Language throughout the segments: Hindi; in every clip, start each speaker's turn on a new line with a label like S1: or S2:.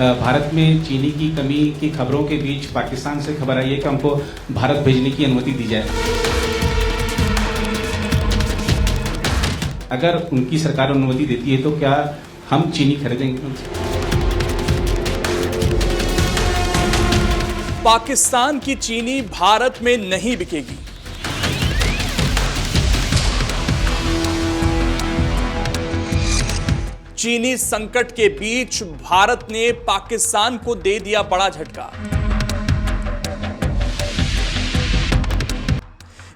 S1: भारत में चीनी की कमी की खबरों के बीच पाकिस्तान से खबर आई है कि हमको भारत भेजने की अनुमति दी जाए। अगर उनकी सरकार अनुमति देती है तो क्या हम चीनी खरीदेंगे उनसे?
S2: पाकिस्तान की चीनी भारत में नहीं बिकेगी। चीनी संकट के बीच भारत ने पाकिस्तान को दे दिया बड़ा झटका।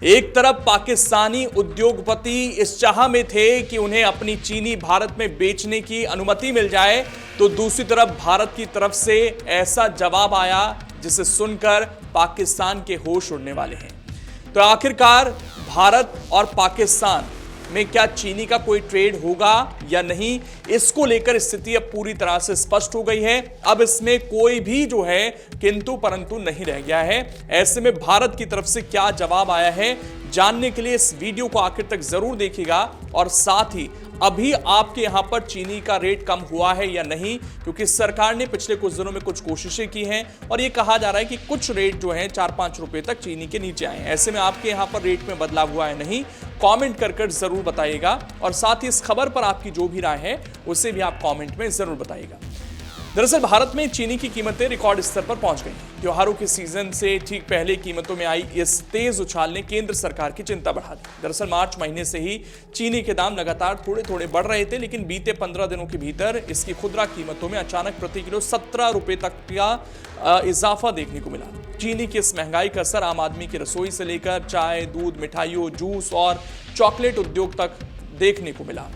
S2: एक तरफ पाकिस्तानी उद्योगपति इस चाह में थे कि उन्हें अपनी चीनी भारत में बेचने की अनुमति मिल जाए, तो दूसरी तरफ भारत की तरफ से ऐसा जवाब आया जिसे सुनकर पाकिस्तान के होश उड़ने वाले हैं। तो आखिरकार भारत और पाकिस्तान में क्या चीनी का कोई ट्रेड होगा या नहीं, इसको लेकर स्थिति अब पूरी तरह से स्पष्ट हो गई है। अब इसमें कोई भी जो है किंतु परंतु नहीं रह गया है। ऐसे में भारत की तरफ से क्या जवाब आया है, जानने के लिए इस वीडियो को आखिर तक जरूर देखिएगा। और साथ ही अभी आपके यहां पर चीनी का रेट कम हुआ है या नहीं, क्योंकि सरकार ने पिछले कुछ दिनों में कुछ कोशिशें की हैं और यह कहा जा रहा है कि कुछ रेट जो है 4-5 रुपए तक चीनी के नीचे आए हैं। ऐसे में आपके यहां पर रेट में बदलाव हुआ है नहीं, कमेंट कर जरूर बताइएगा। और साथ ही इस खबर पर आपकी जो भी राय है उसे भी आप कमेंट में जरूर बताइएगा। दरअसल भारत में चीनी की कीमतें रिकॉर्ड स्तर पर पहुंच गई हैं। त्योहारों के सीजन से ठीक पहले कीमतों में आई इस तेज उछाल ने केंद्र सरकार की चिंता बढ़ा दी। दरअसल मार्च महीने से ही चीनी के दाम लगातार थोड़े बढ़ रहे थे, लेकिन बीते 15 दिनों के भीतर इसकी खुदरा कीमतों में अचानक प्रति किलो 17 रुपए तक का इजाफा देखने को मिला। चीनी की इस महंगाई का असर आम आदमी की रसोई से लेकर चाय, दूध, मिठाइयों, जूस और चॉकलेट उद्योग तक देखने को मिला।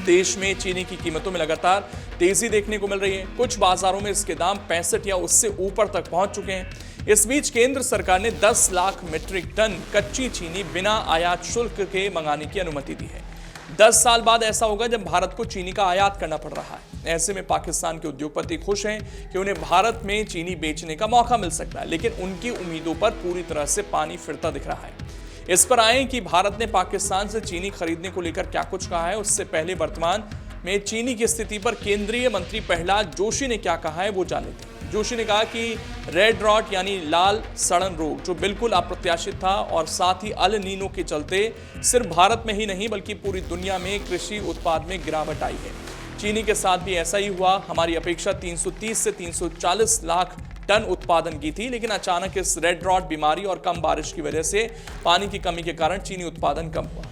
S2: देश में चीनी की कीमतों में लगातार तेजी देखने को मिल रही है। कुछ बाजारों में इसके दाम 65 या उससे ऊपर तक पहुंच चुके हैं। इस बीच केंद्र सरकार ने 10 लाख मीट्रिक टन कच्ची चीनी बिना आयात शुल्क के मंगाने की अनुमति दी है। 10 साल बाद ऐसा होगा जब भारत को चीनी का आयात करना पड़ रहा है। ऐसे में पाकिस्तान के उद्योगपति खुश हैं कि उन्हें भारत में चीनी बेचने का मौका मिल सकता है, लेकिन उनकी उम्मीदों पर पूरी तरह से पानी फिरता दिख रहा है। इस पर आए कि भारत ने पाकिस्तान से चीनी खरीदने को लेकर क्या कुछ कहा है। उससे पहले वर्तमान में चीनी की स्थिति पर केंद्रीय मंत्री प्रहलाद जोशी ने क्या कहा है वो जान लेते हैं। जोशी ने कहा कि रेड रॉट यानी लाल सड़न रोग जो बिल्कुल अप्रत्याशित था और साथ ही अल नीनो के चलते सिर्फ भारत में ही नहीं बल्कि पूरी दुनिया में कृषि उत्पाद में गिरावट आई है। चीनी के साथ भी ऐसा ही हुआ। हमारी अपेक्षा 330 से 340 लाख टन उत्पादन की थी, लेकिन अचानक इस रेड रॉट बीमारी और कम बारिश की वजह से पानी की कमी के कारण चीनी उत्पादन कम हुआ।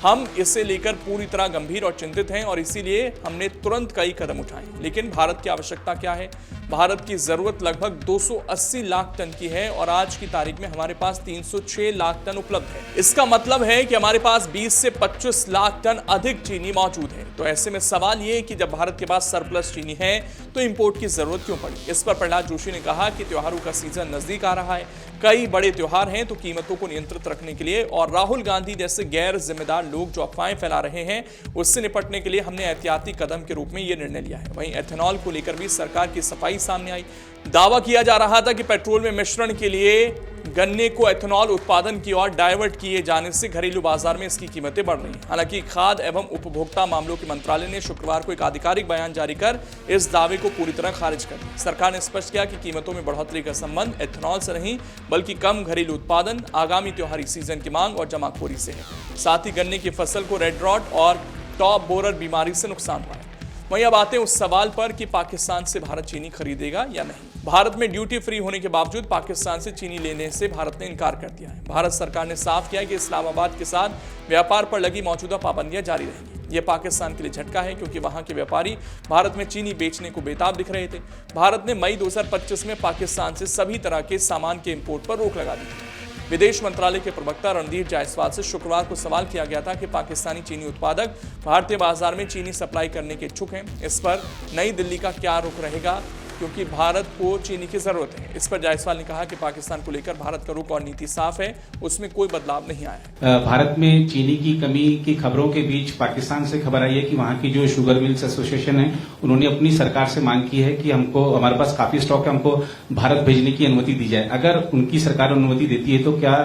S2: हम इसे लेकर पूरी तरह गंभीर और चिंतित हैं और इसीलिए हमने तुरंत कई कदम उठाए। लेकिन भारत की आवश्यकता क्या है? भारत की जरूरत लगभग 280 लाख टन की है और आज की तारीख में हमारे पास 306 लाख टन उपलब्ध है। इसका मतलब है कि हमारे पास 20 से 25 लाख टन अधिक चीनी मौजूद है। तो ऐसे में सवाल ये कि जब भारत के पास सरप्लस चीनी है तो इंपोर्ट की जरूरत क्यों पड़ी? इस पर प्रहलाद जोशी ने कहा कि त्योहारों का सीजन नजदीक आ रहा है, कई बड़े त्योहार हैं, तो कीमतों को नियंत्रित रखने के लिए और राहुल गांधी जैसे गैर जिम्मेदार लोग जो अफवाहें फैला रहे हैं उससे निपटने के लिए हमने एहतियाती कदम के रूप में यह निर्णय लिया है। वहीं एथेनॉल को लेकर भी सरकार की सफाई सामने आई। दावा किया जा रहा था कि पेट्रोल में मिश्रण के लिए गन्ने को एथेनॉल उत्पादन की ओर डाइवर्ट किए जाने से घरेलू बाजार में इसकी कीमतें बढ़ रही हैं। हालांकि खाद्य एवं उपभोक्ता मामलों के मंत्रालय ने शुक्रवार को एक आधिकारिक बयान जारी कर इस दावे को पूरी तरह खारिज कर दिया। सरकार ने स्पष्ट किया कि कीमतों में बढ़ोतरी का संबंध एथेनॉल से नहीं बल्कि कम घरेलू उत्पादन, आगामी त्योहारी सीजन की मांग और जमाखोरी से है। साथ ही गन्ने की फसल को रेड रॉट और टॉप बोरर बीमारी से नुकसान हुआ है। वहीं अब आते हैं उस सवाल पर कि पाकिस्तान से भारत चीनी खरीदेगा या नहीं। भारत में ड्यूटी फ्री होने के बावजूद पाकिस्तान से चीनी लेने से भारत ने इनकार कर दिया है। भारत सरकार ने साफ किया कि इस्लामाबाद के साथ व्यापार पर लगी मौजूदा पाबंदियां जारी रहेंगी। यह पाकिस्तान के लिए झटका है क्योंकि वहां के व्यापारी भारत में चीनी बेचने को बेताब दिख रहे थे। भारत ने मई 2025 में पाकिस्तान से सभी तरह के सामान के इंपोर्ट पर रोक लगा दी थी। विदेश मंत्रालय के प्रवक्ता रणधीर जायसवाल से शुक्रवार को सवाल किया गया था कि पाकिस्तानी चीनी उत्पादक भारतीय बाजार में चीनी सप्लाई करने के इच्छुक हैं। इस पर नई दिल्ली का क्या रुख रहेगा, क्योंकि भारत को चीनी की जरूरत है। इस पर जायसवाल ने कहा कि पाकिस्तान को लेकर भारत का रुख और नीति साफ है, उसमें कोई बदलाव नहीं आया है।
S1: भारत में चीनी की कमी की खबरों के बीच पाकिस्तान से खबर आई है कि वहां की जो शुगर मिल्स एसोसिएशन है उन्होंने अपनी सरकार से मांग की है कि हमको, हमारे पास काफी स्टॉक है, हमको भारत भेजने की अनुमति दी जाए। अगर उनकी सरकार अनुमति देती है तो क्या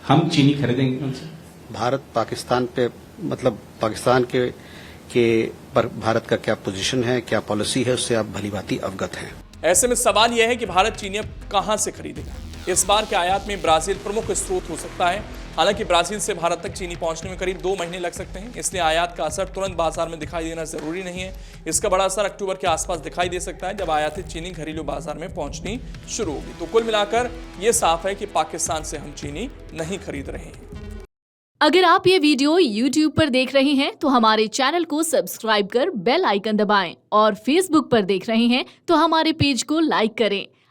S1: हम चीनी खरीदेंगे उनसे?
S3: भारत पाकिस्तान पे, मतलब पाकिस्तान के के पर भारत का क्या पोजीशन है, क्या पॉलिसी है, उससे आप भलीभांति अवगत हैं।
S2: ऐसे में सवाल यह है कि भारत चीनी अब कहां से खरीदेगा। इस बार के आयात में ब्राजील प्रमुख स्रोत हो सकता है। हालांकि ब्राजील से भारत तक चीनी पहुंचने में करीब 2 महीने लग सकते हैं, इसलिए आयात का असर तुरंत बाजार में दिखाई देना जरूरी नहीं है। इसका बड़ा असर अक्टूबर के आसपास दिखाई दे सकता है, जब आयातित चीनी घरेलू बाजार में पहुंचनी शुरू होगी। तो कुल मिलाकर यह साफ है कि पाकिस्तान से हम चीनी नहीं खरीद रहे हैं।
S4: अगर आप ये वीडियो YouTube पर देख रहे हैं तो हमारे चैनल को सब्सक्राइब कर बेल आइकन दबाएं और Facebook पर देख रहे हैं तो हमारे पेज को लाइक करें।